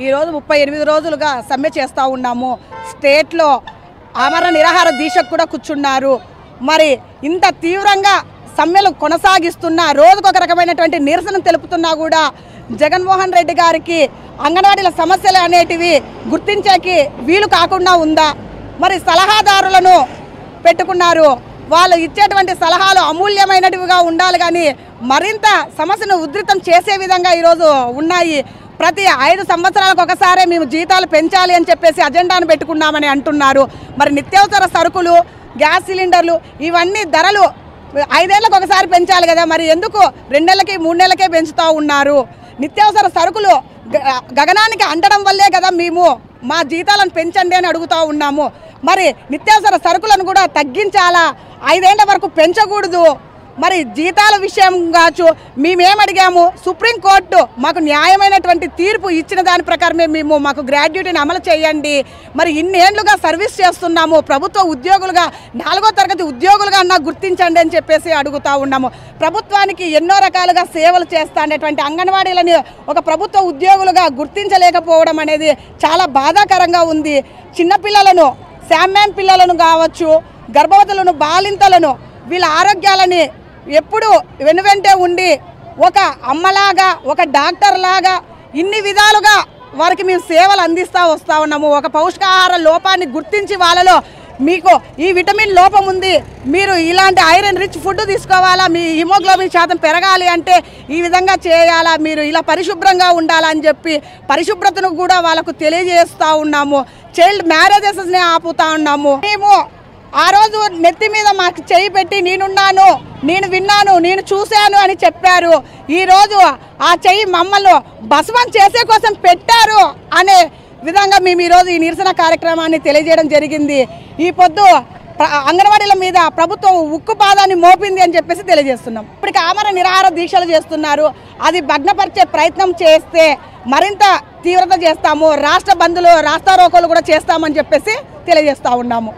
ఈరోజు 38 రోజులుగా సమ్మె చేస్తూ ఉన్నాము. స్టేట్లో ఆమరణ నిరాహార దీక్షకు కూడా కూర్చున్నారు. మరి ఇంత తీవ్రంగా సమ్మెలు కొనసాగిస్తున్నా, రోజుకొక రకమైనటువంటి నిరసన తెలుపుతున్నా కూడా జగన్మోహన్ రెడ్డి గారికి అంగన్వాడీల సమస్యలు అనేటివి గుర్తించేకి వీలు కాకుండా ఉందా? మరి సలహాదారులను పెట్టుకున్నారు. వాళ్ళు ఇచ్చేటువంటి సలహాలు అమూల్యమైనటివిగా ఉండాలి, కానీ మరింత సమస్యను ఉధృతం చేసే విధంగా ఈరోజు ఉన్నాయి. ప్రతి 5 సంవత్సరాలకు ఒకసారి మేము జీతాలు పెంచాలి అని చెప్పేసి అజెండాను పెట్టుకున్నామని అంటున్నారు. మరి నిత్యావసర సరుకులు, గ్యాస్ సిలిండర్లు ఇవన్నీ ధరలు 5 ఏళ్ళకు ఒకసారి పెంచాలి కదా, మరి ఎందుకు 2 నెలలకి 3 నెలలకే పెంచుతూ ఉన్నారు? నిత్యావసర సరుకులు గగనానికి అంటడం వల్లే కదా మేము మా జీతాలను పెంచండి అని అడుగుతూ ఉన్నాము. మరి నిత్యావసర సరుకులను కూడా తగ్గించాలా, 5 ఏళ్ల వరకు పెంచకూడదు. మరి జీతాల విషయం కావచ్చు, మేమేమడిగాము, సుప్రీంకోర్టు మాకు న్యాయమైనటువంటి తీర్పు ఇచ్చిన దాని ప్రకారమే మాకు గ్రాడ్యుయేటీని అమలు చేయండి. మరి ఇన్నేళ్లుగా సర్వీస్ చేస్తున్నాము, ప్రభుత్వ ఉద్యోగులుగా 4వ తరగతి ఉద్యోగులుగా అన్నా గుర్తించండి అని చెప్పేసి అడుగుతూ ఉన్నాము. ప్రభుత్వానికి ఎన్నో రకాలుగా సేవలు చేస్తానేటువంటి అంగన్వాడీలని ఒక ప్రభుత్వ ఉద్యోగులుగా గుర్తించలేకపోవడం అనేది చాలా బాధాకరంగా ఉంది. చిన్నపిల్లలను, శామ్యాన్ పిల్లలను కావచ్చు, గర్భవతులను, బాలింతలను, వీళ్ళ ఆరోగ్యాలని ఎప్పుడు వెనువెంటే ఉండి ఒక అమ్మలాగా, ఒక డాక్టర్ లాగా ఇన్ని విధాలుగా వారికి మేము సేవలు అందిస్తూ వస్తూ ఉన్నాము. ఒక పౌష్టికాహార లోపాన్ని గుర్తించి వాళ్ళలో మీకు ఈ విటమిన్ లోపం ఉంది, మీరు ఇలాంటి ఐరన్ రిచ్ ఫుడ్ తీసుకోవాలా, మీ హిమోగ్లోబిన్ శాతం పెరగాలి అంటే ఈ విధంగా చేయాలా, మీరు ఇలా పరిశుభ్రంగా ఉండాలని చెప్పి పరిశుభ్రతను కూడా వాళ్ళకు తెలియజేస్తూ ఉన్నాము. చైల్డ్ మ్యారేజెస్ని ఆపుతూ ఉన్నాము. మేము ఆ రోజు నెత్తి మీద మాకు చేయి పెట్టి నేనున్నాను, నేను విన్నాను, నేను చూశాను అని చెప్పారు. ఈరోజు ఆ చెయ్యి మమ్మల్ని భస్మం చేసే కోసం పెట్టారు అనే విధంగా మేము ఈరోజు ఈ నిరసన కార్యక్రమాన్ని తెలియజేయడం జరిగింది. ఈ పొద్దు అంగన్వాడీల మీద ప్రభుత్వం ఉక్కు పాదాన్ని మోపింది అని చెప్పేసి తెలియజేస్తున్నాం. ఇప్పటికి ఆమరణ నిరాహార దీక్షలు చేస్తున్నారు. అది భగ్నపరిచే ప్రయత్నం చేస్తే మరింత తీవ్రత చేస్తాము. రాష్ట్ర బంధులు, రాస్తారోకోలు కూడా చేస్తామని చెప్పేసి తెలియజేస్తూ ఉన్నాము.